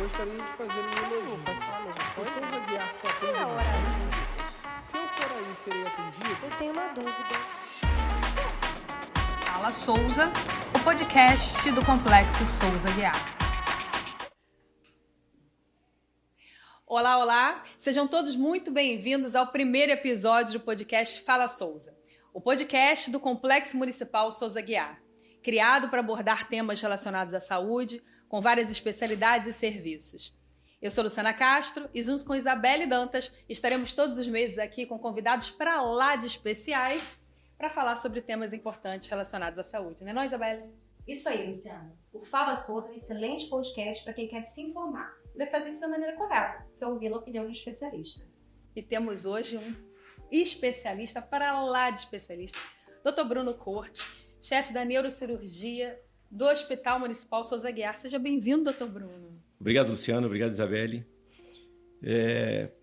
gostaria de fazer um elogio. O Souza Guiar só atende visitas. Se eu for aí, serei atendido? Eu tenho uma dúvida. Fala Souza, o podcast do Complexo Souza Guiar. Olá, olá! Sejam todos muito bem-vindos ao primeiro episódio do podcast Fala Souza, o podcast do Complexo Municipal Souza Guiar, criado para abordar temas relacionados à saúde, com várias especialidades e serviços. Eu sou Luciana Castro e, junto com Isabelle Dantas, estaremos todos os meses aqui com convidados para lá de especiais para falar sobre temas importantes relacionados à saúde. Não é, não, Isabelle? Isso aí, Luciana. O Fala Souza é um excelente podcast para quem quer se informar e vai fazer isso da maneira correta, que é ouvir a opinião de um especialista. E temos hoje um especialista para lá de especialista, Dr. Bruno Corte, chefe da neurocirurgia do Hospital Municipal Souza Guiar. Seja bem-vindo, Dr. Bruno. Obrigado, Luciano. Obrigado, Isabelle.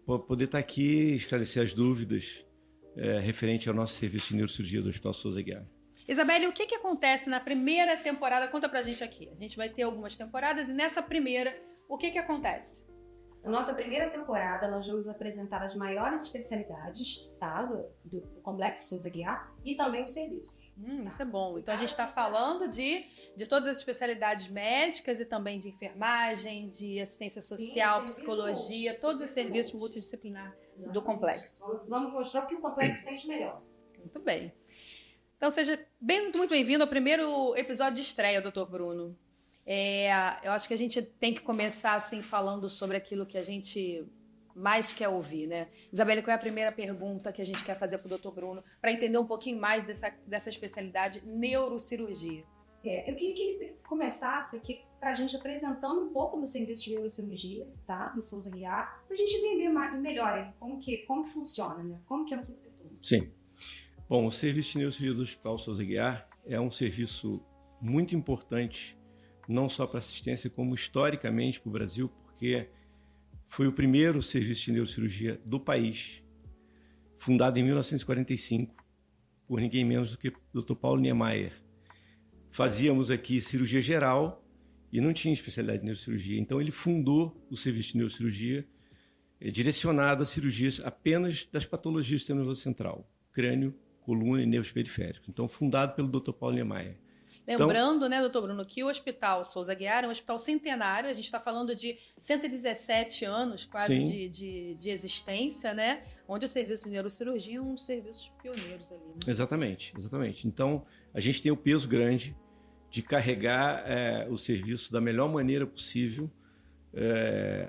Poder estar aqui, esclarecer as dúvidas referente ao nosso serviço de neurocirurgia do Hospital Souza Guiar. Isabelle, o que acontece na primeira temporada? Conta pra gente aqui. A gente vai ter algumas temporadas e nessa primeira, o que acontece? Na nossa primeira temporada, nós vamos apresentar as maiores especialidades, tá, do Complexo Souza Guiar e também os serviços. Isso é bom. Então a gente está falando de todas as especialidades médicas e também de enfermagem, de assistência social, psicologia, todos os serviços multidisciplinares do complexo. Vamos mostrar o que o complexo tem de melhor. Muito bem. Então seja muito bem-vindo ao primeiro episódio de estreia, Dr. Bruno. Eu acho que a gente tem que começar assim falando sobre aquilo que a gente mais quer ouvir, né? Isabelle, qual é a primeira pergunta que a gente quer fazer para o Dr. Bruno para entender um pouquinho mais dessa especialidade neurocirurgia? Eu queria que ele começasse aqui para a gente apresentando um pouco do serviço de neurocirurgia, tá? Do Souza Guiar, para a gente entender melhor como que funciona, né? Como que é o seu setor. Sim. Bom, o serviço de neurocirurgia do Hospital Souza Guiar é um serviço muito importante, não só para assistência, como historicamente para o Brasil, porque foi o primeiro serviço de neurocirurgia do país, fundado em 1945, por ninguém menos do que o Dr. Paulo Niemeyer. Fazíamos aqui cirurgia geral e não tinha especialidade de neurocirurgia, então ele fundou o serviço de neurocirurgia direcionado a cirurgias apenas das patologias do sistema nervoso central, crânio, coluna e nervos periféricos. Então, fundado pelo Dr. Paulo Niemeyer. Lembrando, né, doutor Bruno, que o Hospital Souza Guiar é um hospital centenário, a gente está falando de 117 anos quase de existência, né, onde o serviço de neurocirurgia é um dos serviços pioneiros ali. Né? Exatamente. Então, a gente tem o peso grande de carregar o serviço da melhor maneira possível,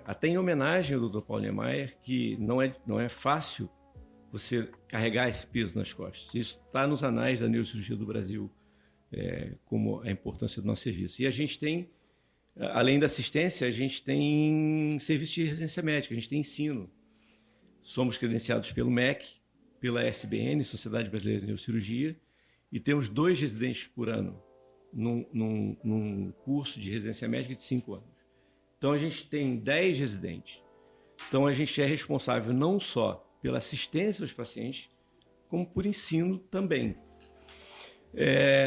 até em homenagem ao Dr. Paulo Niemeyer, que não é fácil você carregar esse peso nas costas. Isso está nos anais da neurocirurgia do Brasil, como a importância do nosso serviço. E a gente tem, além da assistência, a gente tem serviço de residência médica, a gente tem ensino. Somos credenciados pelo MEC, pela SBN, Sociedade Brasileira de Neurocirurgia, e temos 2 residentes por ano num curso de residência médica de 5 anos. Então a gente tem 10 residentes. Então a gente é responsável não só pela assistência aos pacientes, como por ensino também.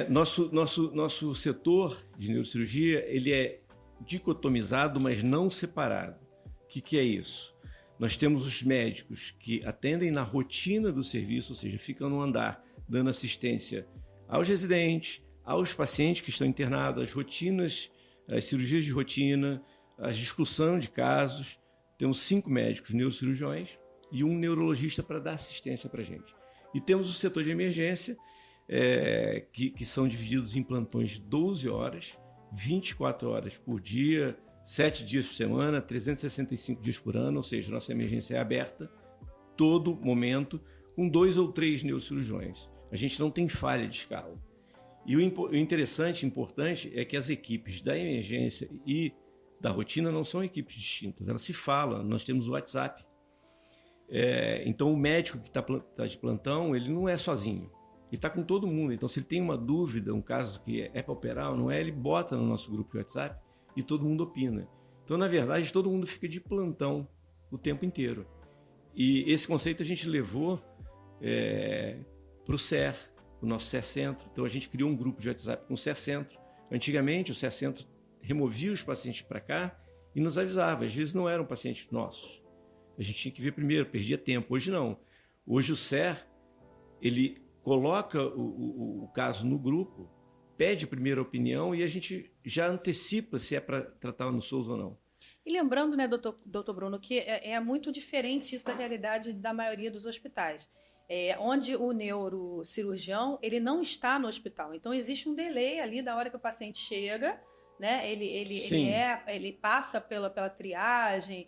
Nosso setor de neurocirurgia ele é dicotomizado, mas não separado. O que é isso? Nós temos os médicos que atendem na rotina do serviço, ou seja, ficam no andar dando assistência aos residentes, aos pacientes que estão internados, as rotinas, as cirurgias de rotina, a discussão de casos. Temos 5 médicos neurocirurgiões e um neurologista para dar assistência para a gente. E temos o setor de emergência, que são divididos em plantões de 12 horas, 24 horas por dia, 7 dias por semana, 365 dias por ano, ou seja, nossa emergência é aberta todo momento, com 2 ou 3 neurocirurgiões. A gente não tem falha de escala. E o interessante e importante é que as equipes da emergência e da rotina não são equipes distintas, elas se falam, nós temos o WhatsApp. Então o médico que está de plantão, ele não é sozinho, ele está com todo mundo. Então se ele tem uma dúvida, um caso que é para operar ou não é, ele bota no nosso grupo de WhatsApp e todo mundo opina. Então na verdade todo mundo fica de plantão o tempo inteiro. E esse conceito a gente levou para o CER, o nosso CER Centro. Então a gente criou um grupo de WhatsApp com o CER Centro. Antigamente o CER Centro removia os pacientes para cá e nos avisava. Às vezes não eram pacientes nossos. A gente tinha que ver primeiro, perdia tempo. Hoje não. Hoje o SER, ele coloca o caso no grupo, pede primeiro a opinião e a gente já antecipa se é para tratar no SOUS ou não. E lembrando, né, doutor Bruno, que é muito diferente isso da realidade da maioria dos hospitais. Onde o neurocirurgião, ele não está no hospital. Então, existe um delay ali da hora que o paciente chega, né? Ele passa pela triagem,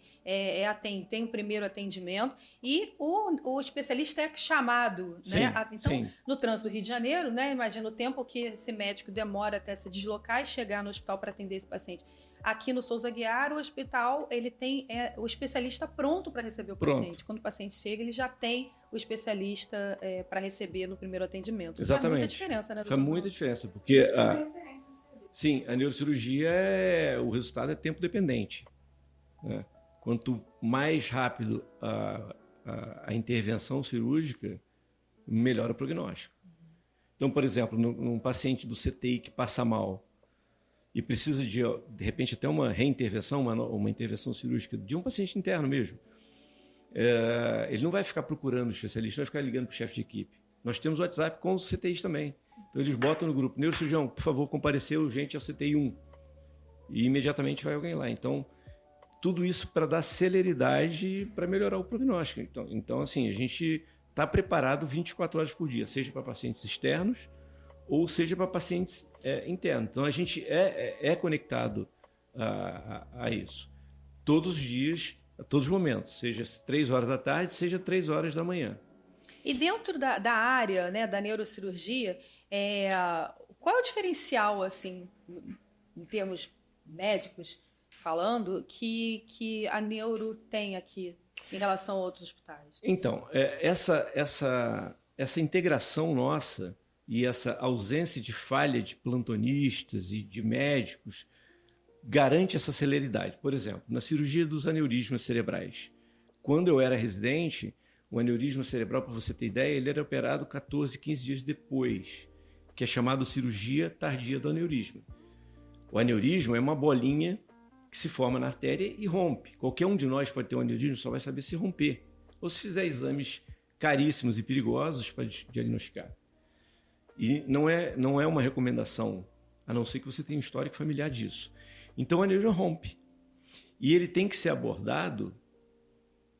tem o primeiro atendimento e o especialista é chamado, Sim, né? Então, sim. no trânsito do Rio de Janeiro, né? Imagina o tempo que esse médico demora até se deslocar e chegar no hospital para atender esse paciente. Aqui no Souza Aguiar, o hospital, ele tem o especialista pronto para receber o paciente. Quando o paciente chega, ele já tem o especialista para receber no primeiro atendimento. Exatamente. Faz muita diferença, né? Faz muita diferença, porque sim, a neurocirurgia, o resultado é tempo dependente. Né? Quanto mais rápido a intervenção cirúrgica, melhor o prognóstico. Então, por exemplo, num paciente do CTI que passa mal e precisa de repente, até uma reintervenção, uma intervenção cirúrgica de um paciente interno mesmo, ele não vai ficar procurando o especialista, vai ficar ligando para o chefe de equipe. Nós temos o WhatsApp com os CTIs também. Então, eles botam no grupo, neurocirurgião, por favor, comparecer urgente ao CTI 1. E imediatamente vai alguém lá. Então, tudo isso para dar celeridade para melhorar o prognóstico. Então, assim, a gente está preparado 24 horas por dia, seja para pacientes externos ou seja para pacientes internos. Então, a gente é conectado a isso. Todos os dias, a todos os momentos, seja 3 horas da tarde, seja 3 horas da manhã. E dentro da área, né, da neurocirurgia, qual é o diferencial, assim, em termos médicos falando, que a neuro tem aqui em relação a outros hospitais? Então, essa integração nossa e essa ausência de falha de plantonistas e de médicos garante essa celeridade. Por exemplo, na cirurgia dos aneurismas cerebrais, quando eu era residente, o aneurisma cerebral, para você ter ideia, ele era operado 14, 15 dias depois, que é chamado cirurgia tardia do aneurisma. O aneurisma é uma bolinha que se forma na artéria e rompe. Qualquer um de nós pode ter um aneurisma, só vai saber se romper, ou se fizer exames caríssimos e perigosos para diagnosticar. E não é uma recomendação, a não ser que você tenha um histórico familiar disso. Então, o aneurisma rompe. E ele tem que ser abordado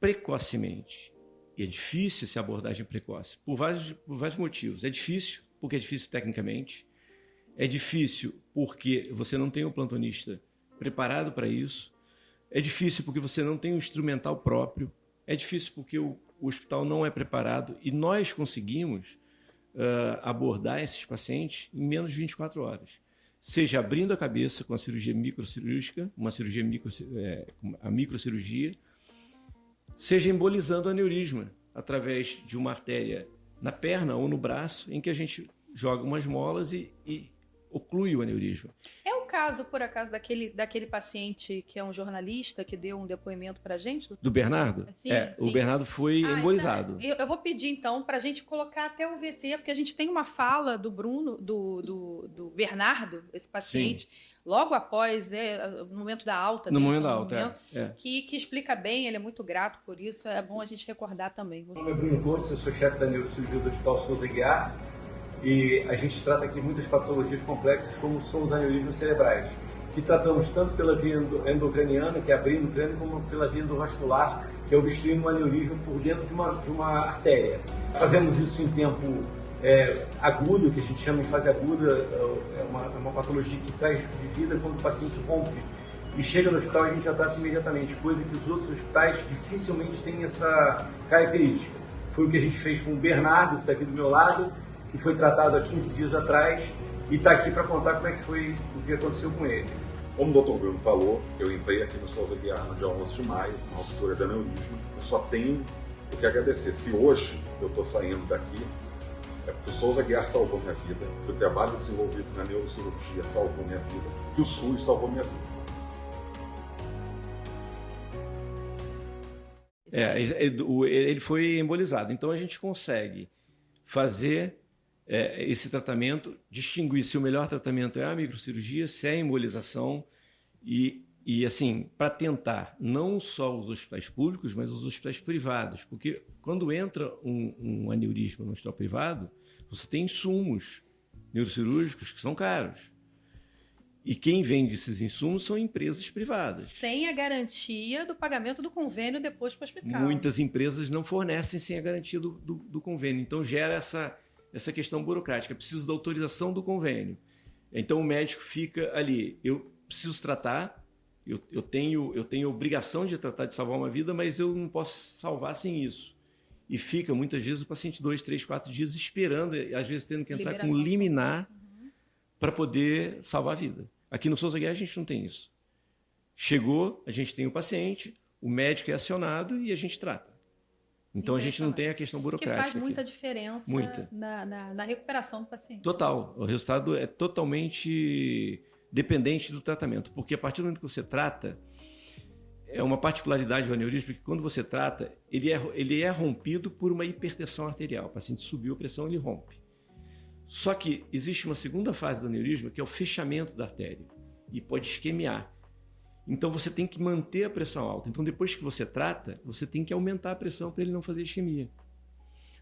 precocemente. E é difícil essa abordagem precoce, por vários motivos. É difícil, porque é difícil tecnicamente. É difícil porque você não tem um plantonista preparado para isso. É difícil porque você não tem um instrumental próprio. É difícil porque o hospital não é preparado. E nós conseguimos abordar esses pacientes em menos de 24 horas. Seja abrindo a cabeça com a cirurgia microcirúrgica, a microcirurgia, seja embolizando o aneurisma através de uma artéria na perna ou no braço, em que a gente joga umas molas e oclui o aneurisma. É o caso, por acaso, daquele paciente que é um jornalista que deu um depoimento para a gente? Do Bernardo? Sim, sim. O Bernardo foi embolizado. Então, eu vou pedir, então, para a gente colocar até o VT, porque a gente tem uma fala do Bruno, do Bernardo, esse paciente, sim, logo após, no momento da alta. No momento da alta, que explica bem, ele é muito grato por isso, é bom a gente recordar também. Meu nome é Bruno Cortes, eu sou chefe da neurocirurgia do Hospital Souza Aguiar. E a gente trata aqui muitas patologias complexas, como são os aneurismas cerebrais, que tratamos tanto pela via endocraniana, que é abrindo o crânio, como pela via endovascular, que é obstruindo um aneurisma por dentro de uma artéria. Fazemos isso em tempo agudo, que a gente chama de fase aguda, é uma patologia que traz de vida quando o paciente rompe e chega no hospital, a gente já trata imediatamente, coisa que os outros hospitais dificilmente têm essa característica. Foi o que a gente fez com o Bernardo, que está aqui do meu lado, que foi tratado há 15 dias atrás e está aqui para contar como é que foi o que aconteceu com ele. Como o Dr. Bruno falou, eu entrei aqui no Souza Aguiar no dia 11 de maio, na ruptura de aneurisma. Eu só tenho o que agradecer. Se hoje eu estou saindo daqui, é porque o Souza Aguiar salvou minha vida, que o trabalho desenvolvido na neurocirurgia salvou minha vida, que o SUS salvou minha vida. Ele foi embolizado. Então a gente consegue fazer esse tratamento, distinguir se o melhor tratamento é a microcirurgia, se é a embolização, e E assim, para tentar não só os hospitais públicos, mas os hospitais privados, porque quando entra um aneurisma no hospital privado, você tem insumos neurocirúrgicos que são caros. E quem vende esses insumos são empresas privadas. Sem a garantia do pagamento do convênio depois para o hospital. Muitas empresas não fornecem sem a garantia do convênio. Então gera essa questão burocrática. Preciso da autorização do convênio. Então o médico fica ali. Eu preciso tratar, eu tenho a obrigação de tratar, de salvar uma vida, mas eu não posso salvar sem isso. E fica, muitas vezes, o paciente 2, 3, 4 dias esperando, às vezes tendo que entrar com liminar para poder salvar a vida. Aqui no Souza Aguiar a gente não tem isso. Chegou, a gente tem o paciente, o médico é acionado e a gente trata. Então a gente não tem a questão burocrática. Que faz muita diferença Muita. Na recuperação do paciente. Total. O resultado é totalmente dependente do tratamento. Porque a partir do momento que você trata, é uma particularidade do aneurisma que quando você trata, ele é rompido por uma hipertensão arterial. O paciente subiu a pressão, ele rompe. Só que existe uma segunda fase do aneurisma, que é o fechamento da artéria, e pode isquemiar. Então você tem que manter a pressão alta. Então depois que você trata, você tem que aumentar a pressão para ele não fazer isquemia.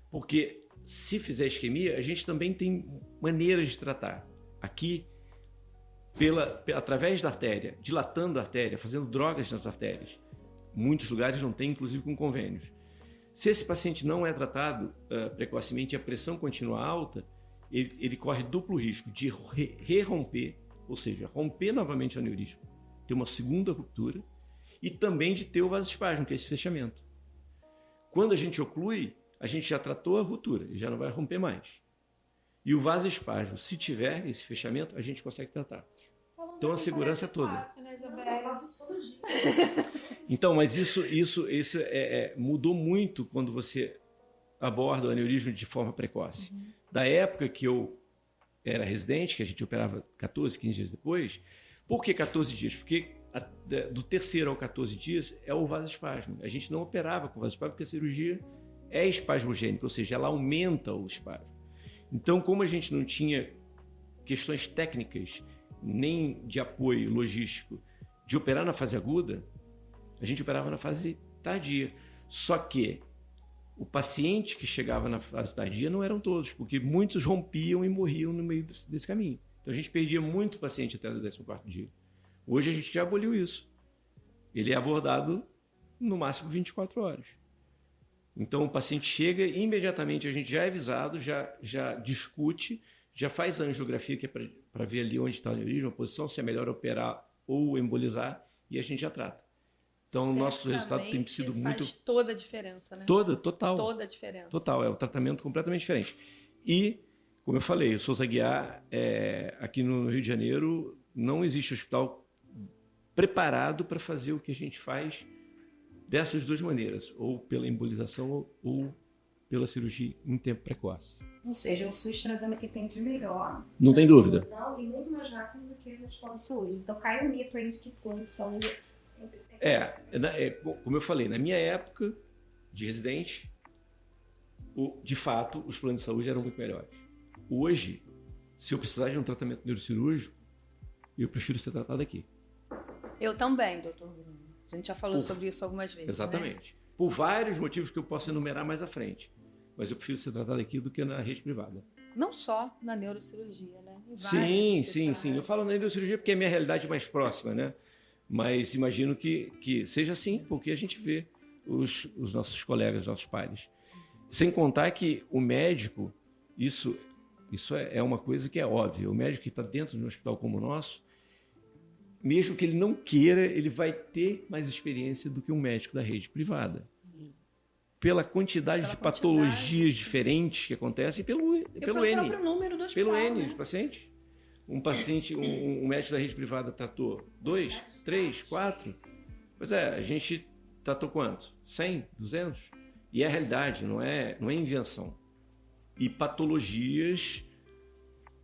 Porque se fizer isquemia, a gente também tem maneiras de tratar. Aqui, através da artéria, dilatando a artéria, fazendo drogas nas artérias. Muitos lugares não tem, inclusive com convênios. Se esse paciente não é tratado precocemente e a pressão continua alta, ele corre duplo risco de re-romper, ou seja, romper novamente o aneurisma, ter uma segunda ruptura, e também de ter o vasoespasmo, que é esse fechamento. Quando a gente oclui, a gente já tratou a ruptura, ele já não vai romper mais. E o vasoespasmo, se tiver esse fechamento, a gente consegue tratar. Então a segurança é toda. Fácil, né, Isabela? Eu faço isso todo dia. Então, mas isso mudou muito quando você aborda o aneurisma de forma precoce. Da época que eu era residente, que a gente operava 14, 15 dias depois. Por que 14 dias? Porque do terceiro ao 14 dias é o vasoespasmo. A gente não operava com vasoespasmo porque a cirurgia é espasmogênica, ou seja, ela aumenta o espasmo. Então, como a gente não tinha questões técnicas, nem de apoio logístico, de operar na fase aguda, a gente operava na fase tardia. Só que o paciente que chegava na fase tardia não eram todos, porque muitos rompiam e morriam no meio desse caminho. Então a gente perdia muito paciente até o 14º dia. Hoje a gente já aboliu isso. Ele é abordado no máximo 24 horas. Então o paciente chega, imediatamente a gente já é avisado, já discute, já faz a angiografia, que é para ver ali onde está o aneurisma, a posição, se é melhor operar ou embolizar, e a gente já trata. Então, o nosso resultado tem sido muito... Faz toda a diferença, né? Total. Toda a diferença. Total, é um tratamento completamente diferente. E, como eu falei, o Souza Aguiar, aqui no Rio de Janeiro, não existe hospital preparado para fazer o que a gente faz dessas duas maneiras, ou pela embolização ou pela cirurgia em tempo precoce. Ou seja, o SUS trazendo o que tem de melhor. Não tem dúvida. E muito mais rápido do que a escola de saúde. Então cai o mito aí de que plano de saúde como eu falei, na minha época de residente, de fato, os planos de saúde eram muito melhores. Hoje, se eu precisar de um tratamento neurocirúrgico, eu prefiro ser tratado aqui. Eu também, doutor Bruno. A gente já falou sobre isso algumas vezes. Exatamente. Né? Por vários motivos que eu posso enumerar mais à frente. Mas eu prefiro ser tratado aqui do que na rede privada. Não só na neurocirurgia, né? Sim. Eu falo na neurocirurgia porque é a minha realidade mais próxima, né? Mas imagino que seja assim, porque a gente vê os nossos colegas, os nossos pares. Sem contar que o médico, isso é uma coisa que é óbvia. O médico que está dentro de um hospital como o nosso, mesmo que ele não queira, ele vai ter mais experiência do que um médico da rede privada. Pela quantidade de patologias diferentes que acontecem e pelo N. Próprio número do hospital, pelo N né? de pacientes. Um médico da rede privada tratou 2, 3, 4. Pois é, a gente tratou quantos? 100, 200? E é a realidade, não é invenção. E patologias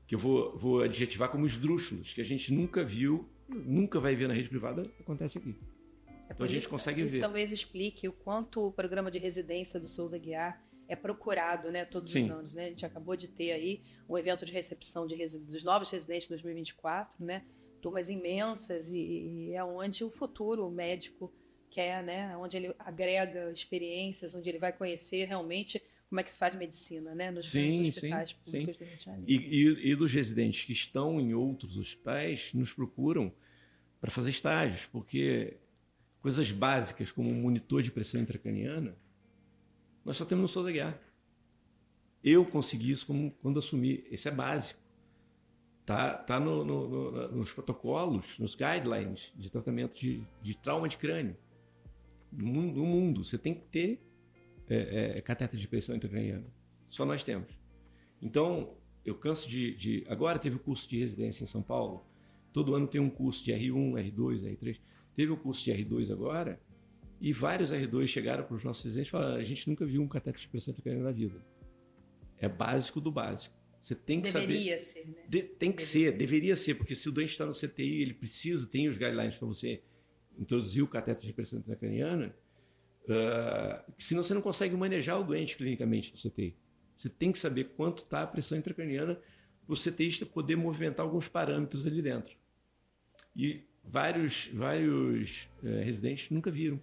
que eu vou adjetivar como esdrúxulos, que a gente nunca viu, nunca vai ver na rede privada, acontece aqui. Então a gente consegue ver. Isso talvez explique o quanto o programa de residência do Souza Aguiar é procurado, né, todos Sim. os anos. Né? A gente acabou de ter aí um evento de recepção dos novos residentes de 2024, né? turmas imensas e é onde o futuro médico quer, né? Onde ele agrega experiências, onde ele vai conhecer realmente como é que se faz medicina, né? Nos hospitais públicos do Rio de Janeiro. E dos residentes que estão em outros hospitais nos procuram para fazer estágios, porque coisas básicas como um monitor de pressão intracraniana, nós só temos no Souza Aguiar. Eu consegui isso quando assumi. Esse é básico. Tá nos protocolos, nos guidelines de tratamento de trauma de crânio. No mundo, você tem que ter catéter de pressão intracraniana. Só nós temos. Então, eu canso Agora teve o curso de residência em São Paulo. Todo ano tem um curso de R1, R2, R3. Teve o curso de R2 agora, e vários R2 chegaram para os nossos residentes e falaram: a gente nunca viu um catéter de pressão intracraniana na vida. É básico do básico. Você tem que deveria saber. Ser, né? Tem que ser, deveria ser, porque se o doente está no CTI, ele tem os guidelines para você introduzir o catéter de pressão intracraniana, senão você não consegue manejar o doente clinicamente no CTI. Você tem que saber quanto está a pressão intracraniana para o CTista poder movimentar alguns parâmetros ali dentro. E vários residentes nunca viram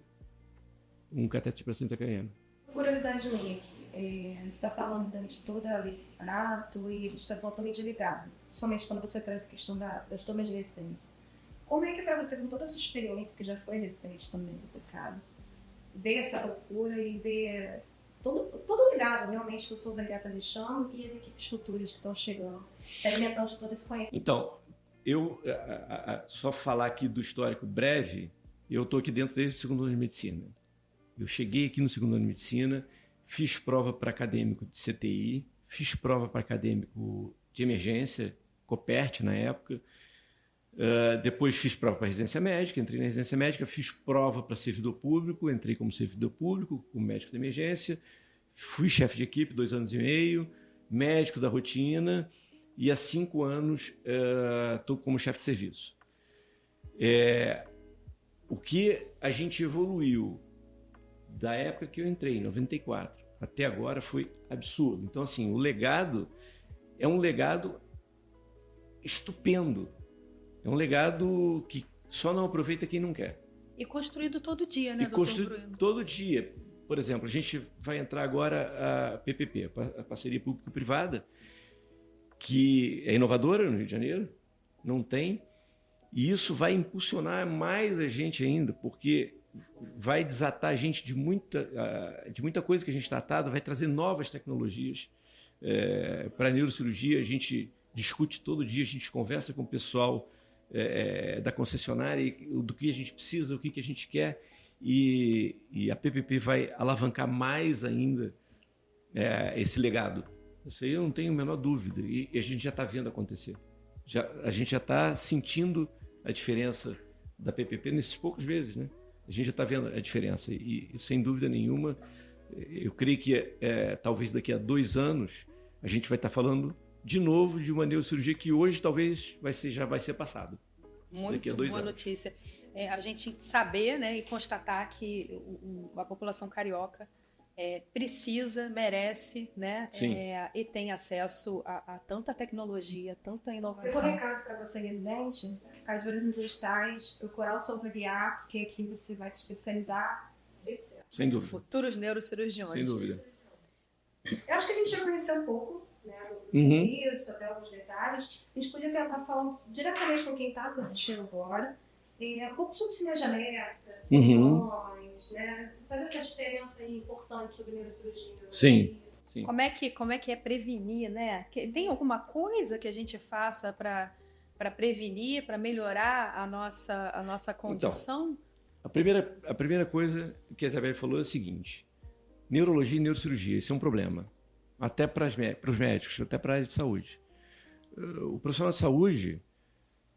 um catéter de pressão intracraniana. Curiosidade minha aqui. Você está falando de toda a Lisprato e a gente está totalmente ligado, principalmente quando você traz a questão das turmas de residência. Como é que para você, com toda essa experiência que já foi residente também do Ricardo, ver essa procura e ver todo ligado realmente que o Souza Aguiar está deixando e as equipes futuras que estão chegando, se alimentando de todo esse conhecimento? Então, eu só falar aqui do histórico breve, eu estou aqui dentro desde o segundo ano de medicina. Eu cheguei aqui no segundo ano de medicina, fiz prova para acadêmico de CTI, fiz prova para acadêmico de emergência, Copert na época, depois fiz prova para residência médica, entrei na residência médica, fiz prova para servidor público, entrei como servidor público, como médico de emergência, fui chefe de equipe 2 anos e meio, médico da rotina, e há 5 anos estou como chefe de serviço. O que a gente evoluiu da época que eu entrei, em 94, até agora foi absurdo. Então, assim, o legado é um legado estupendo. É um legado que só não aproveita quem não quer. E construído todo dia, né, E construído todo dia. Por exemplo, a gente vai entrar agora a PPP, a Parceria Público-Privada, que é inovadora no Rio de Janeiro, não tem, e isso vai impulsionar mais a gente ainda, porque vai desatar a gente de muita coisa que a gente tratado, vai trazer novas tecnologias para a neurocirurgia. A gente discute todo dia, a gente conversa com o pessoal da concessionária do que a gente precisa, o que a gente quer, e a PPP vai alavancar mais ainda esse legado. Isso aí eu não tenho a menor dúvida, e a gente já está vendo acontecer. A gente já está sentindo a diferença da PPP nesses poucos meses, né? A gente já está vendo a diferença e, sem dúvida nenhuma, eu creio que talvez daqui a 2 anos a gente vai estar falando de novo de uma neurocirurgia que hoje talvez já vai ser passado. Muito daqui a 2 boa anos. Notícia. A gente saber, né, e constatar que a população carioca precisa, merece, né, e tem acesso a tanta tecnologia, tanta inovação. Eu vou recado para você, residente, caso nos estágios, procurar o Souza Aguiar, porque aqui você vai se especializar. Sem dúvida. Futuros neurocirurgiões. Sem dúvida. Eu acho que a gente já conheceu um pouco, né, do isso, até alguns detalhes. A gente podia tentar falar diretamente com quem está assistindo agora, um pouco sobre cineja alerta, sintomas, né, fazer essa diferença aí importante sobre neurocirurgia. Sim. Como é que é prevenir, né? Tem alguma coisa que a gente faça para prevenir, para melhorar a nossa condição? Então, a primeira coisa que a Isabel falou é o seguinte: neurologia e neurocirurgia, isso é um problema, até para os médicos, até para a área de saúde. O profissional de saúde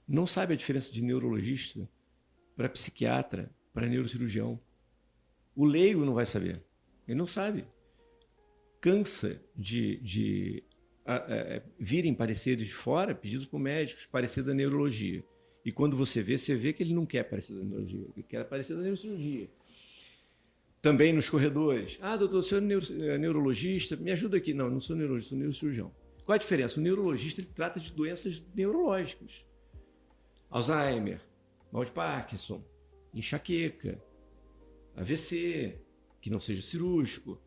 não sabe a diferença de neurologista para psiquiatra, para neurocirurgião. O leigo não vai saber, ele não sabe. Cansa de virem pareceres de fora, pedidos por médicos, parecer da neurologia. E quando você vê que ele não quer parecer da neurologia, ele quer parecer da neurocirurgia. Também nos corredores. Doutor, o senhor é neurologista? Me ajuda aqui. Não sou neurologista, sou neurocirurgião. Qual a diferença? O neurologista ele trata de doenças neurológicas. Alzheimer, mal de Parkinson, enxaqueca, AVC, que não seja cirúrgico,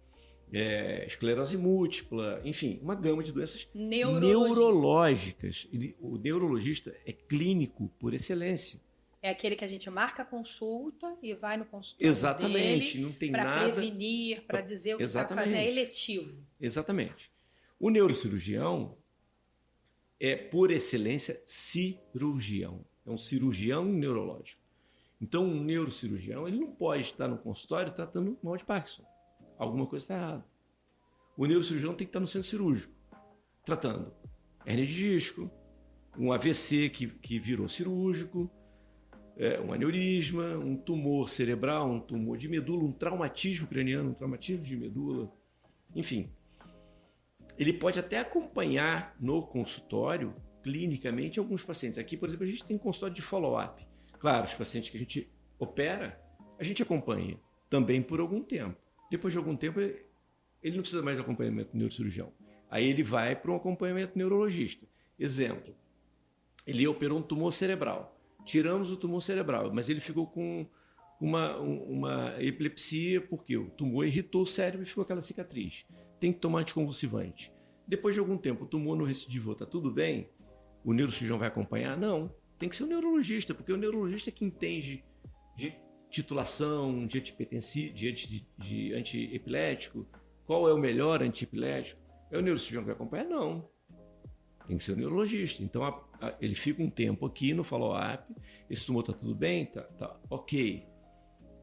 esclerose múltipla, enfim, uma gama de doenças neurológicas. O neurologista é clínico por excelência. É aquele que a gente marca a consulta e vai no consultório Exatamente, dele não tem para nada... prevenir, para dizer o que está fazendo, é eletivo. Exatamente. O neurocirurgião é, por excelência, cirurgião. É um cirurgião neurológico. Então, um neurocirurgião, ele não pode estar no consultório tratando mal de Parkinson. Alguma coisa está errada. O neurocirurgião tem que estar no centro cirúrgico, tratando hérnia de disco, um AVC que virou cirúrgico, um aneurisma, um tumor cerebral, um tumor de medula, um traumatismo craniano, um traumatismo de medula, enfim. Ele pode até acompanhar no consultório, clinicamente, alguns pacientes. Aqui, por exemplo, a gente tem um consultório de follow-up. Claro, os pacientes que a gente opera, a gente acompanha também por algum tempo. Depois de algum tempo, ele não precisa mais de acompanhamento do neurocirurgião. Aí ele vai para um acompanhamento neurologista. Exemplo, ele operou um tumor cerebral. Tiramos o tumor cerebral, mas ele ficou com uma epilepsia porque o tumor irritou o cérebro e ficou aquela cicatriz. Tem que tomar anticonvulsivante. Depois de algum tempo, o tumor não recidivou, está tudo bem? O neurocirurgião vai acompanhar? Não. Tem que ser o neurologista, porque o neurologista é que entende de titulação, de antiepilético, qual é o melhor antiepilético. É o neurocirurgião que vai acompanhar? Não. Tem que ser o neurologista. Então, ele fica um tempo aqui no follow-up, esse tumor está tudo bem? Tá ok.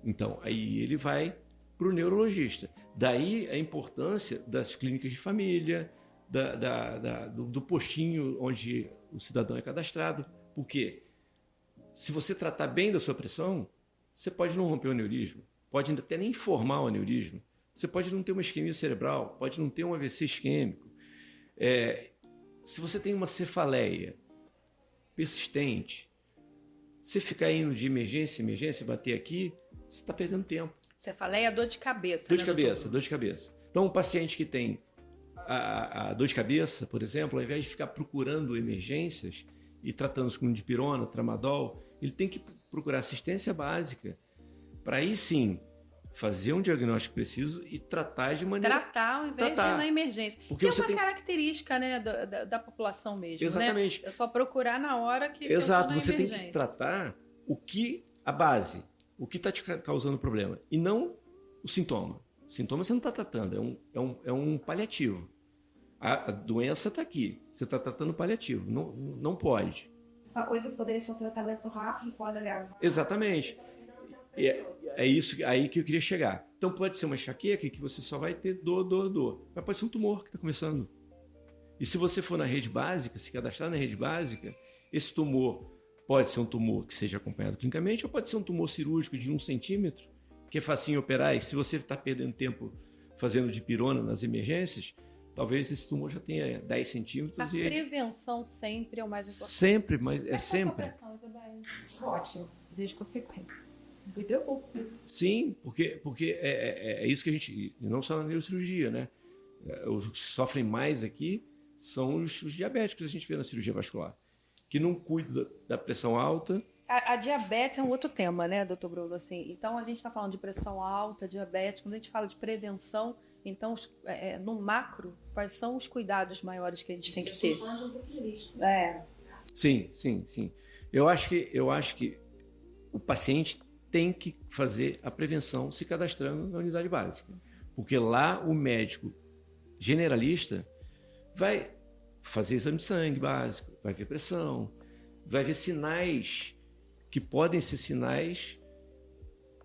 Então, aí ele vai para o neurologista. Daí a importância das clínicas de família, do postinho onde o cidadão é cadastrado. Porque se você tratar bem da sua pressão, você pode não romper o aneurisma, pode até nem formar o aneurisma, você pode não ter uma isquemia cerebral, pode não ter um AVC isquêmico. Se você tem uma cefaleia persistente, você ficar indo de emergência em emergência, bater aqui, você está perdendo tempo. Cefaleia é dor de cabeça. Dor de cabeça. Então, um paciente que tem a dor de cabeça, por exemplo, ao invés de ficar procurando emergências e tratando com dipirona, tramadol, ele tem que procurar assistência básica para aí sim fazer um diagnóstico preciso e tratar de maneira... Tratar ao invés de ir na emergência. Porque é uma característica, né, da população mesmo. Exatamente. Né? É só procurar na hora que Exato, eu tô na você emergência. tem que tratar a base, o que está te causando problema, e não o sintoma. O sintoma você não está tratando, é um paliativo. A doença está aqui, você está tratando paliativo, não pode. Uma coisa que poderia ser um tratamento rápido pode agravar. Exatamente. É isso aí que eu queria chegar. Então pode ser uma enxaqueca que você só vai ter dor. Mas pode ser um tumor que está começando. E se você for na rede básica, se cadastrar na rede básica, esse tumor pode ser um tumor que seja acompanhado clinicamente ou pode ser um tumor cirúrgico de 1 centímetro, que é facinho operar. E se você está perdendo tempo fazendo dipirona nas emergências, talvez esse tumor já tenha 10 centímetros. A prevenção sempre é o mais importante. Sempre, mas é sempre. Pressão, Isabel? Ótimo, vejo com frequência. Sim, porque é isso que a gente... Não só na neurocirurgia, né? Os que sofrem mais aqui são os diabéticos que a gente vê na cirurgia vascular, que não cuidam da pressão alta. A diabetes é um outro tema, né, doutor Bruno? Assim, então, a gente está falando de pressão alta, diabetes. Quando a gente fala de prevenção, então, no macro, quais são os cuidados maiores que a gente tem que ter? Sim. Eu acho que o paciente tem que fazer a prevenção se cadastrando na unidade básica. Porque lá o médico generalista vai fazer exame de sangue básico, vai ver pressão, vai ver sinais que podem ser sinais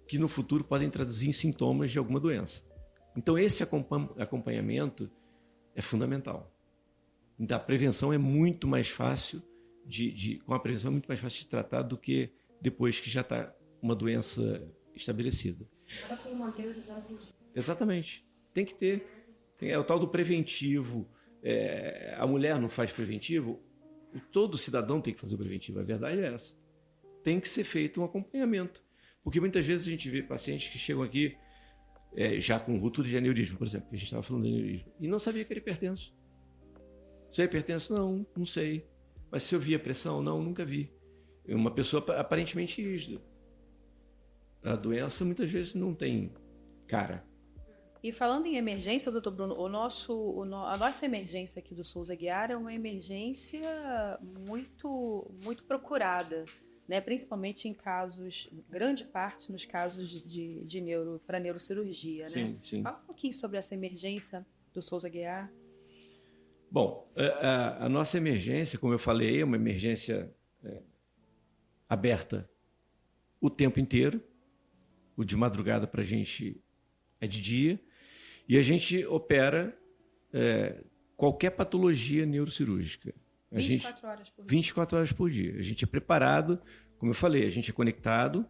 que no futuro podem traduzir em sintomas de alguma doença. Então esse acompanhamento é fundamental. Então a prevenção é muito mais fácil com a prevenção é muito mais fácil de tratar do que depois que já está uma doença estabelecida. Exatamente. Tem que ter. É o tal do preventivo. A mulher não faz preventivo. Todo cidadão tem que fazer o preventivo. A verdade é essa. Tem que ser feito um acompanhamento. Porque muitas vezes a gente vê pacientes que chegam aqui já com ruptura de aneurisma, por exemplo, que a gente estava falando de aneurisma, e não sabia que era hipertenso. Se é hipertenso? Não sei. Mas se eu via pressão? Não, nunca vi. uma pessoa aparentemente rígida. A doença muitas vezes não tem cara. E falando em emergência, doutor Bruno, a nossa emergência aqui do Souza Aguiar é uma emergência muito, muito procurada, né? Principalmente em casos, grande parte nos casos para neurocirurgia. Sim, né? sim. Fala um pouquinho sobre essa emergência do Souza Aguiar. Bom, a nossa emergência, como eu falei, é uma emergência aberta o tempo inteiro. O de madrugada para a gente é de dia. E a gente opera qualquer patologia neurocirúrgica. 24 horas por dia. 24 horas por dia. A gente é preparado, como eu falei, a gente é conectado,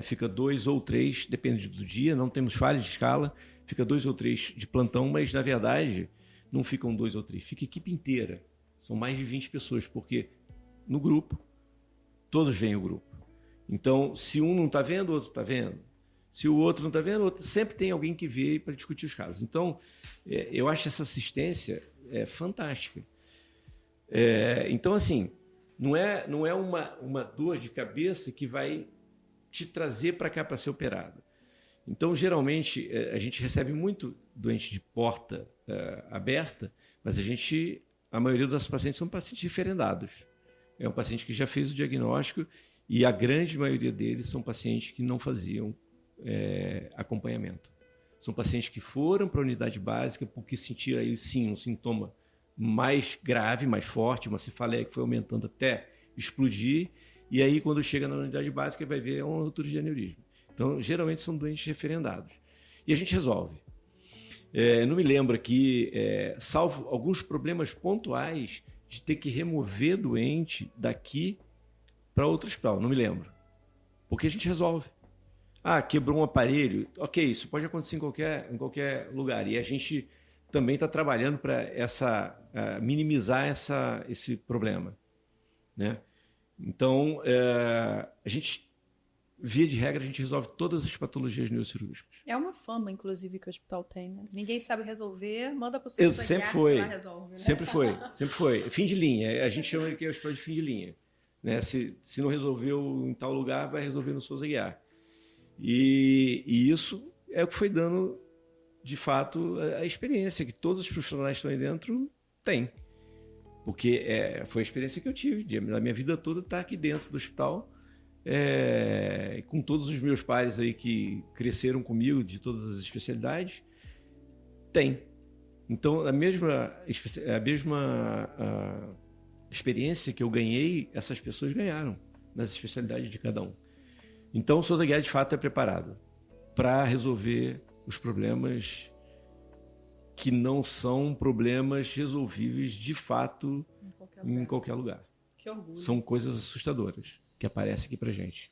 fica 2 ou 3, depende do dia, não temos falha de escala, fica 2 ou 3 de plantão, mas na verdade não ficam 2 ou 3, fica a equipe inteira. São mais de 20 pessoas, porque no grupo, todos veem o grupo. Então, se um não está vendo, o outro está vendo. Se o outro não está vendo, o outro... sempre tem alguém que vê para discutir os casos. Então, eu acho essa assistência fantástica. Então, assim, não é uma dor de cabeça que vai te trazer para cá para ser operado. Então, geralmente, a gente recebe muito doente de porta aberta, mas a maioria dos pacientes são pacientes diferendados. É um paciente que já fez o diagnóstico e a grande maioria deles são pacientes que não faziam acompanhamento. São pacientes que foram para a unidade básica porque sentiram aí, sim, um sintoma mais grave, mais forte, uma cefaleia que foi aumentando até explodir, e aí quando chega na unidade básica vai ver uma ruptura de aneurisma. Então, geralmente são doentes referendados. E a gente resolve. Não me lembro aqui, salvo alguns problemas pontuais de ter que remover doente daqui para outro hospital, não me lembro. Porque a gente resolve. Quebrou um aparelho, ok, isso pode acontecer em qualquer lugar. E a gente também está trabalhando para minimizar esse problema. Né? Então, a gente, via de regra, a gente resolve todas as patologias neurocirúrgicas. É uma fama, inclusive, que o hospital tem. Né? Ninguém sabe resolver, manda para o Souza Sempre Aguiar foi. que lá resolve. Né? Sempre foi. Fim de linha. A gente chama que é o hospital de fim de linha. Né? Se não resolveu em tal lugar, vai resolver no Souza Aguiar. E isso é o que foi dando, de fato, a experiência que todos os profissionais que estão aí dentro têm. Porque foi a experiência que eu tive, na minha vida toda, estar aqui dentro do hospital, com todos os meus pares aí que cresceram comigo, de todas as especialidades, tem. Então, a mesma experiência que eu ganhei, essas pessoas ganharam nas especialidades de cada um. Então, o Souza Aguiar, de fato, é preparado para resolver os problemas que não são problemas resolvíveis, de fato, em qualquer lugar. Que orgulho. São coisas assustadoras que aparecem aqui para gente.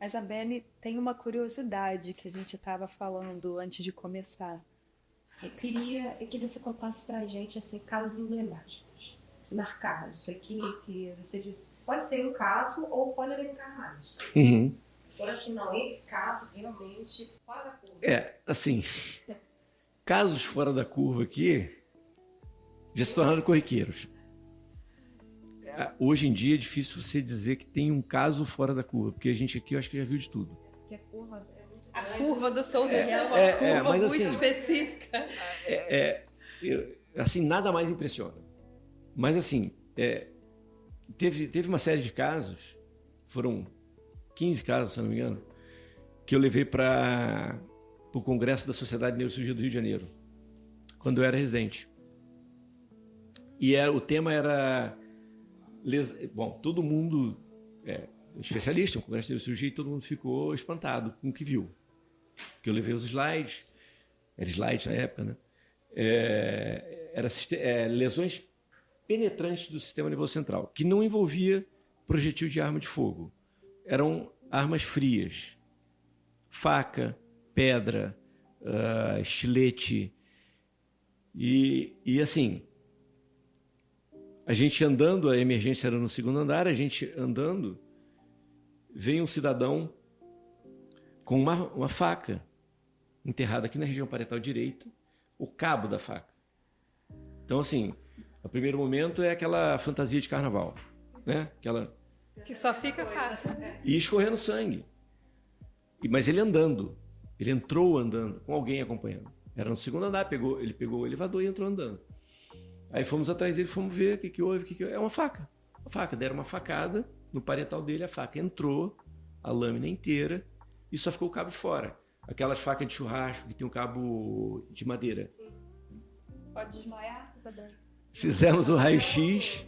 A Isabelle tem uma curiosidade que a gente estava falando antes de começar. Eu queria que você contasse pra gente assim, casos emblemáticos, marcados. Isso aqui que você disse. Pode ser um caso ou pode elencar mais. Uhum. Agora, assim, não, esse caso realmente fora da curva. Assim, casos fora da curva aqui já se tornaram corriqueiros. Hoje em dia é difícil você dizer que tem um caso fora da curva, porque a gente aqui eu acho que já viu de tudo. Porque a curva é muito A grande. curva do Souza Aguiar é uma curva mas, muito assim, específica. Assim, nada mais impressiona. Mas assim, teve uma série de casos, foram 15 casos, se não me engano, que eu levei para o Congresso da Sociedade de Neurocirurgia do Rio de Janeiro, quando eu era residente. E o tema era... Bom, todo mundo especialista, um Congresso de Neurocirurgia, e todo mundo ficou espantado com o que viu. Porque eu levei os slides, era slide na época, né? Lesões penetrantes do sistema nervoso central, que não envolvia projetil de arma de fogo. Eram armas frias, faca, pedra, estilete. E assim, a gente andando, a emergência era no segundo andar, a gente andando, veio um cidadão com uma faca enterrada aqui na região parietal direita, o cabo da faca. Então, assim, o primeiro momento é aquela fantasia de carnaval, né? Aquela Que só fica fácil. E escorrendo sangue. Mas ele andando. Ele entrou andando, com alguém acompanhando. Era no segundo andar, ele pegou o elevador e entrou andando. Aí fomos atrás dele, fomos ver o que houve, É uma faca. A faca, deram uma facada no parietal dele, a faca entrou, a lâmina inteira, e só ficou o cabo de fora. Aquelas facas de churrasco que tem um cabo de madeira. Pode desmaiar, Isabel? Fizemos o raio-x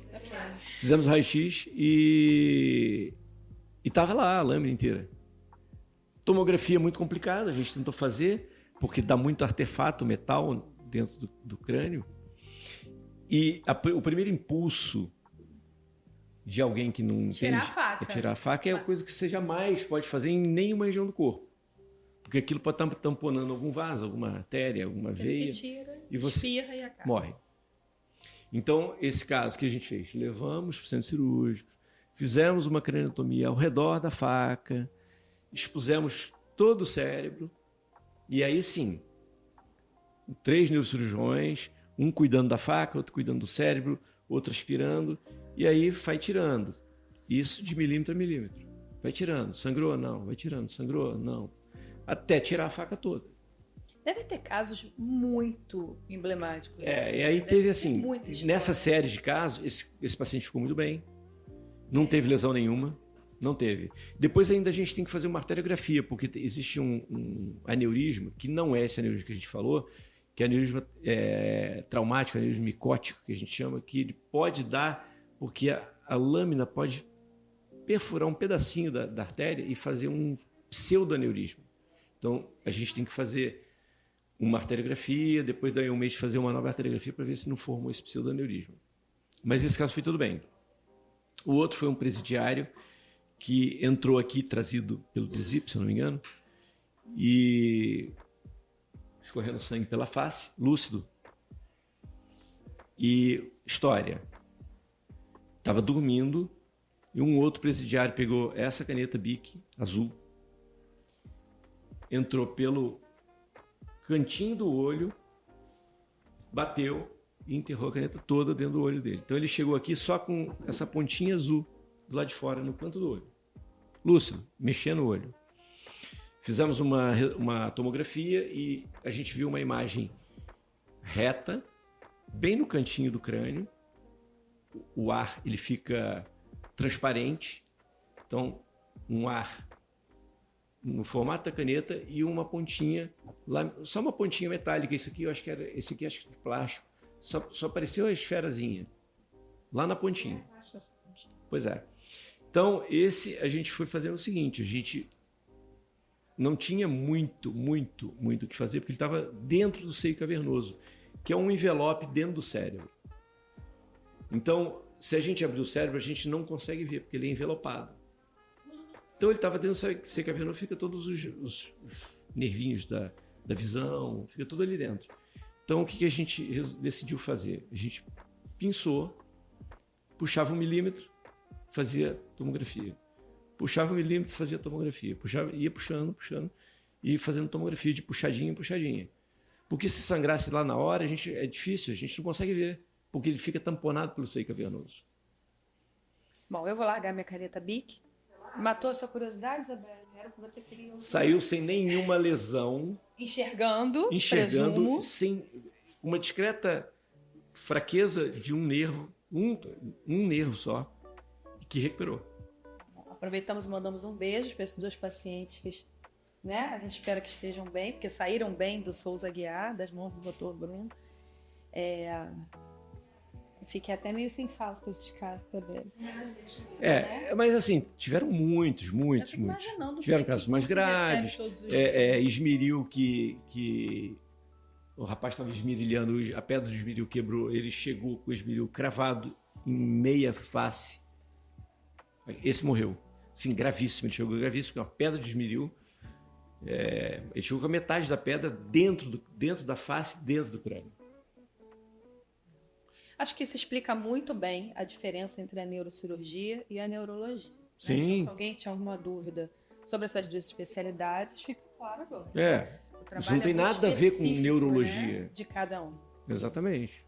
e tava lá a lâmina inteira. Tomografia muito complicada, a gente tentou fazer, porque dá muito artefato, metal dentro do crânio. E o primeiro impulso de alguém que não entende é tirar a faca, é a coisa que você jamais pode fazer em nenhuma região do corpo. Porque aquilo pode estar tamponando algum vaso, alguma artéria, alguma veia. E você espirra e acaba. Morre. Então, esse caso que a gente fez, levamos para o centro cirúrgico, fizemos uma craniotomia ao redor da faca, expusemos todo o cérebro, e aí sim, 3 neurocirurgiões, um cuidando da faca, outro cuidando do cérebro, outro aspirando, e aí vai tirando. Isso de milímetro a milímetro. Vai tirando. Sangrou? Não. Vai tirando. Sangrou? Não. Até tirar a faca toda. Deve ter casos muito emblemáticos. E aí teve assim, nessa série de casos, esse paciente ficou muito bem, não teve lesão nenhuma, não teve. Depois ainda a gente tem que fazer uma arteriografia, porque existe um aneurisma, que não é esse aneurisma que a gente falou, que é aneurisma traumático, aneurisma micótico, que a gente chama, que ele pode dar, porque a lâmina pode perfurar um pedacinho da artéria e fazer um pseudoaneurisma. Então, a gente tem que fazer uma arteriografia, depois daí um mês fazer uma nova arteriografia para ver se não formou esse pseudoaneurisma. Mas esse caso foi tudo bem. O outro foi um presidiário que entrou aqui, trazido pelo presídio, se eu não me engano, e escorrendo sangue pela face, lúcido. E história. Estava dormindo e um outro presidiário pegou essa caneta Bic azul, entrou pelo cantinho do olho, bateu e enterrou a caneta toda dentro do olho dele. Então ele chegou aqui só com essa pontinha azul do lado de fora, no canto do olho. Lúcido, mexendo o olho. Fizemos uma tomografia e a gente viu uma imagem reta, bem no cantinho do crânio. O ar ele fica transparente, então um ar no formato da caneta e uma pontinha, lá, só uma pontinha metálica. Esse aqui acho que de plástico. Só apareceu a esferazinha lá na pontinha. Pois é. Então, a gente foi fazendo o seguinte, a gente não tinha muito o que fazer, porque ele estava dentro do seio cavernoso, que é um envelope dentro do cérebro. Então, se a gente abrir o cérebro, a gente não consegue ver, porque ele é envelopado. Então, ele estava dentro do seio cavernoso, fica todos os nervinhos da visão, fica tudo ali dentro. Então, o que a gente decidiu fazer? A gente pinçou, puxava 1 milímetro, fazia tomografia. Puxava 1 milímetro, fazia tomografia. Ia puxando, e fazendo tomografia de puxadinha em puxadinha. Porque se sangrasse lá na hora, é difícil, a gente não consegue ver, porque ele fica tamponado pelo seio cavernoso. Bom, eu vou largar minha caneta Bic. Matou a sua curiosidade, Isabel? Era o que você queria ouvir. Saiu sem nenhuma lesão. Enxergando, presumo. Sem uma discreta fraqueza de um nervo, um nervo só, que recuperou. Aproveitamos e mandamos um beijo para esses 2 pacientes, né? A gente espera que estejam bem, porque saíram bem do Souza Aguiar, das mãos do Dr. Bruno. Fiquei até meio sem fala com esses casos também. Mas assim, tiveram muitos. Tiveram casos mais graves. Esmeril que o rapaz estava esmerilhando, a pedra do esmeril quebrou, ele chegou com o esmeril cravado em meia face. Esse morreu. Sim, gravíssimo. Ele chegou gravíssimo, porque é uma pedra de esmeril. Ele chegou com a metade da pedra dentro da face, dentro do crânio. Acho que isso explica muito bem a diferença entre a neurocirurgia e a neurologia. Sim. Né? Então, se alguém tinha alguma dúvida sobre essas 2 especialidades, fica claro agora. Isso não tem nada a ver com neurologia. Né, de cada um. Exatamente.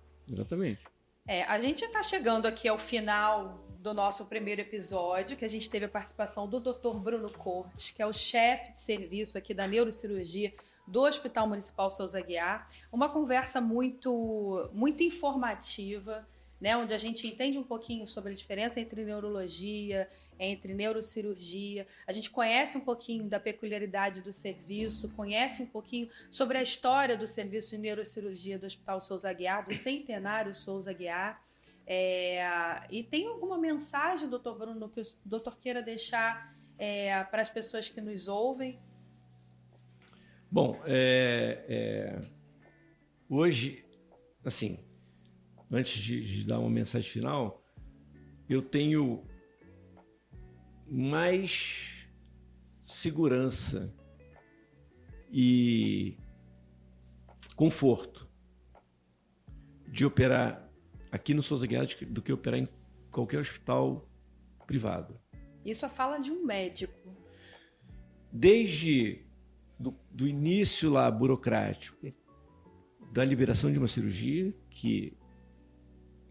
A gente está chegando aqui ao final do nosso primeiro episódio, que a gente teve a participação do Dr. Bruno Cortes, que é o chefe de serviço aqui da neurocirurgia do Hospital Municipal Souza Aguiar. Uma conversa muito, muito informativa, né, onde a gente entende um pouquinho sobre a diferença entre neurologia, entre neurocirurgia. A gente conhece um pouquinho da peculiaridade do serviço, conhece um pouquinho sobre a história do serviço de neurocirurgia do Hospital Souza Aguiar, do Centenário Souza Aguiar. E tem alguma mensagem, doutor Bruno, que o doutor queira deixar para as pessoas que nos ouvem? Bom, hoje, assim, antes de dar uma mensagem final, eu tenho mais segurança e conforto de operar aqui no Souza Aguiar do que operar em qualquer hospital privado. Isso é fala de um médico. Desde do início lá burocrático, da liberação de uma cirurgia, que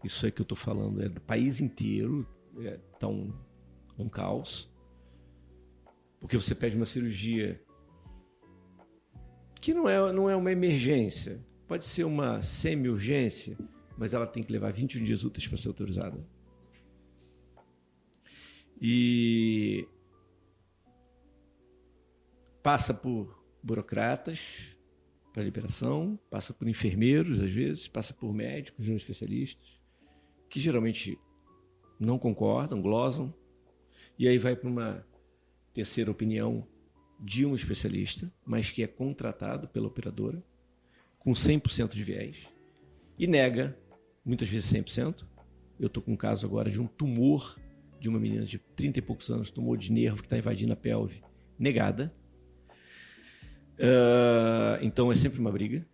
isso aí que eu estou falando é do país inteiro, tá um caos, porque você pede uma cirurgia que não é uma emergência, pode ser uma semi-urgência, mas ela tem que levar 21 dias úteis para ser autorizada. E passa por burocratas para liberação, passa por enfermeiros, às vezes, passa por médicos, não especialistas, que geralmente não concordam, glosam, e aí vai para uma terceira opinião de um especialista, mas que é contratado pela operadora, com 100% de viés, e nega, muitas vezes 100%. Eu estou com um caso agora de um tumor de uma menina de 30 e poucos anos, tumor de nervo que está invadindo a pelve, negada. Então é sempre uma briga.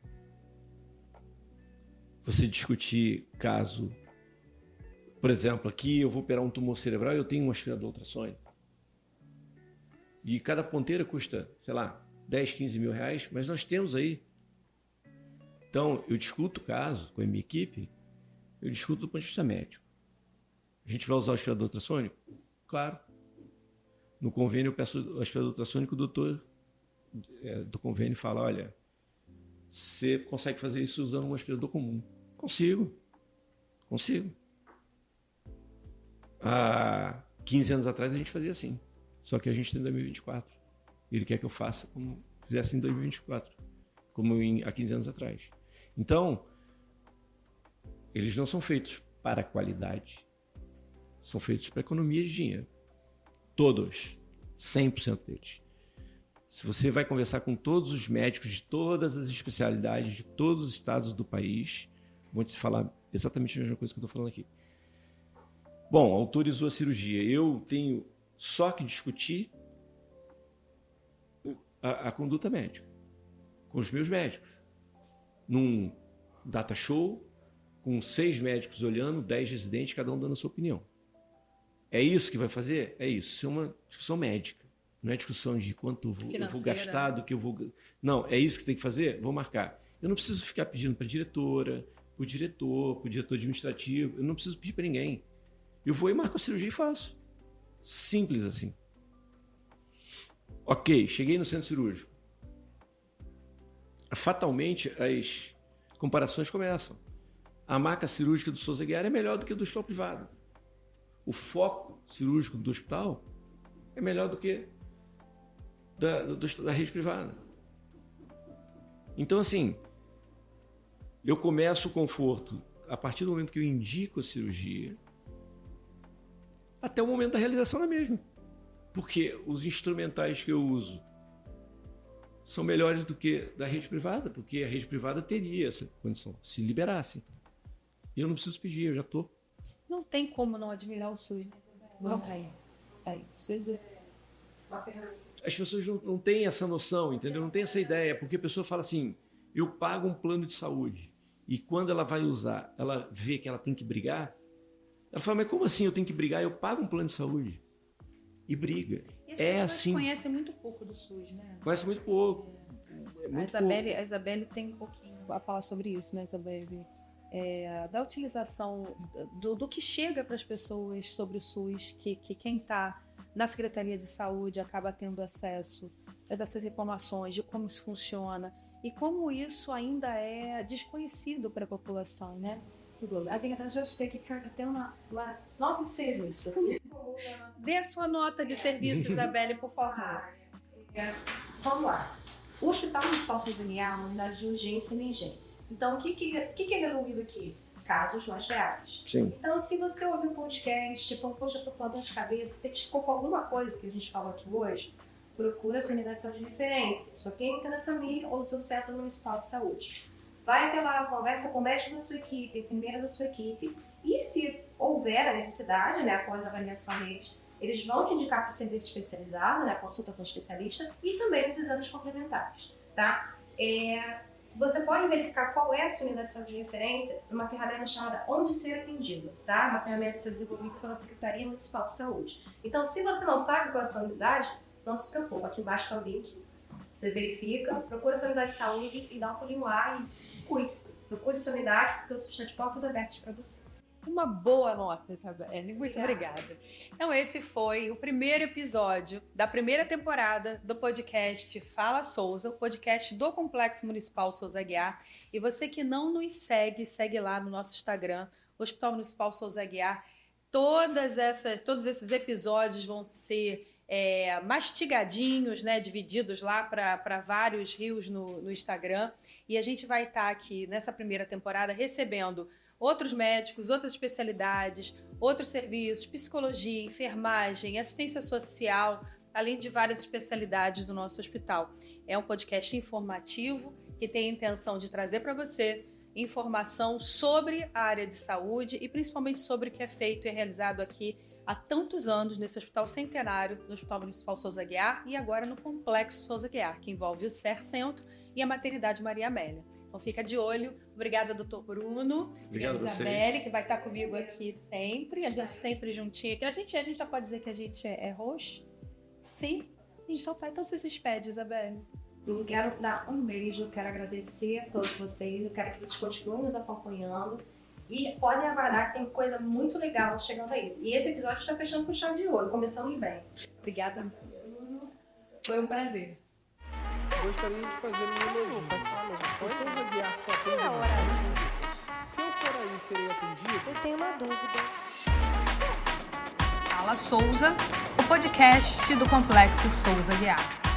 Você discutir caso, por exemplo, aqui eu vou operar um tumor cerebral e eu tenho um aspirador ultrassônico. E cada ponteira custa, sei lá, 10, 15 mil reais, mas nós temos aí. Então eu discuto o caso com a minha equipe, eu discuto do ponto de vista médico. A gente vai usar o aspirador ultrassônico? Claro. No convênio eu peço o aspirador ultrassônico, o doutor do convênio fala, olha, você consegue fazer isso usando um aspirador comum? Consigo. Há 15 anos atrás a gente fazia assim, só que a gente tem 2024. Ele quer que eu faça como fizesse em 2024, como há 15 anos atrás. Então, eles não são feitos para qualidade, são feitos para economia de dinheiro. Todos, 100% deles. Se você vai conversar com todos os médicos de todas as especialidades, de todos os estados do país, vão te falar exatamente a mesma coisa que eu estou falando aqui. Bom, autorizou a cirurgia. Eu tenho só que discutir a conduta médica com os meus médicos. Num data show, com 6 médicos olhando, 10 residentes, cada um dando a sua opinião. É isso que vai fazer? É isso. Isso é uma discussão médica. Não é discussão de quanto eu vou gastar, do que eu vou... Não, é isso que tem que fazer? Vou marcar. Eu não preciso ficar pedindo para a diretora, para o diretor administrativo. Eu não preciso pedir para ninguém. Eu vou e marco a cirurgia e faço. Simples assim. Ok, cheguei no centro cirúrgico. Fatalmente, as comparações começam. A maca cirúrgica do Souza Aguiar é melhor do que a do hospital privado. O foco cirúrgico do hospital é melhor do que da rede privada. Então, assim, eu começo o conforto a partir do momento que eu indico a cirurgia até o momento da realização da mesma. Porque os instrumentais que eu uso são melhores do que da rede privada, porque a rede privada teria essa condição, se liberasse. E eu não preciso pedir, eu já estou. Não tem como não admirar o SUS. Não. SUS é uma ferramenta. As pessoas não têm essa noção, entendeu? Não tem essa ideia, porque a pessoa fala assim, eu pago um plano de saúde, e quando ela vai usar, ela vê que ela tem que brigar, ela fala, mas como assim eu tenho que brigar? Eu pago um plano de saúde. E briga. E as pessoas assim. Conhecem muito pouco do SUS, né? Conhece muito pouco. A Isabelle tem um pouquinho a falar sobre isso, né, Isabelle? da utilização do que chega para as pessoas sobre o SUS, que quem está na Secretaria de Saúde acaba tendo acesso a dessas informações de como isso funciona e como isso ainda é desconhecido para a população, né? Seguro. A verdade, eu acho que aqui tem uma nota de serviço. Dê a sua nota de serviço, Isabelle, por favor. Vamos lá. O Hospital Municipal Souza Aguiar é uma unidade de urgência e emergência. Então, o que é resolvido aqui? Casos mais graves. Sim. Então, se você ouvir o podcast, tipo, poxa, eu tô falando de cabeça, tem que ficou com alguma coisa que a gente falou aqui hoje, procura a sua unidade de saúde de referência, sua clínica da família ou seu centro municipal de saúde. Vai até lá, conversa com o médico da sua equipe, enfermeira da sua equipe, e se houver a necessidade, né, após a avaliação deles, eles vão te indicar para o serviço especializado, né, consulta com o especialista, e também os exames complementares, tá? Você pode verificar qual é a sua unidade de saúde de referência numa ferramenta chamada Onde Ser Atendido, tá? Uma ferramenta que é desenvolvida pela Secretaria Municipal de Saúde. Então, se você não sabe qual é a sua unidade, não se preocupa, aqui embaixo está o link, você verifica, procura a sua unidade de saúde e dá um pulinho lá e cuide-se. Procure sua unidade, porque eu estou de portas abertas para você. Uma boa nota, Isabelle. Muito obrigada. Então, esse foi o primeiro episódio da primeira temporada do podcast Fala Souza, o podcast do Complexo Municipal Souza Aguiar. E você que não nos segue lá no nosso Instagram, Hospital Municipal Souza Aguiar. Todos esses episódios vão ser mastigadinhos, né, divididos lá para vários rios no Instagram. E a gente vai estar aqui nessa primeira temporada recebendo outros médicos, outras especialidades, outros serviços, psicologia, enfermagem, assistência social, além de várias especialidades do nosso hospital. É um podcast informativo que tem a intenção de trazer para você informação sobre a área de saúde e principalmente sobre o que é feito e realizado aqui há tantos anos nesse hospital centenário, no Hospital Municipal Souza Aguiar e agora no Complexo Souza Aguiar, que envolve o SER Centro e a Maternidade Maria Amélia. Então fica de olho. Obrigada, doutor Bruno. Obrigado a Isabelle, que vai estar comigo aqui sempre. A gente sempre juntinho. A gente já pode dizer que a gente é roxo? Sim? Então tá. Então você se despede, Isabelle. Eu quero dar um beijo, quero agradecer a todos vocês, eu quero que vocês continuem nos acompanhando e podem aguardar que tem coisa muito legal chegando aí. E esse episódio está fechando com chave de ouro, começamos bem. Obrigada. Foi um prazer. Gostaria de fazer um elogio. O Souza Aguiar só atende É hora de visitas. Se eu for aí, serei atendido? Eu tenho uma dúvida. Fala Souza, o podcast do Complexo Souza Aguiar.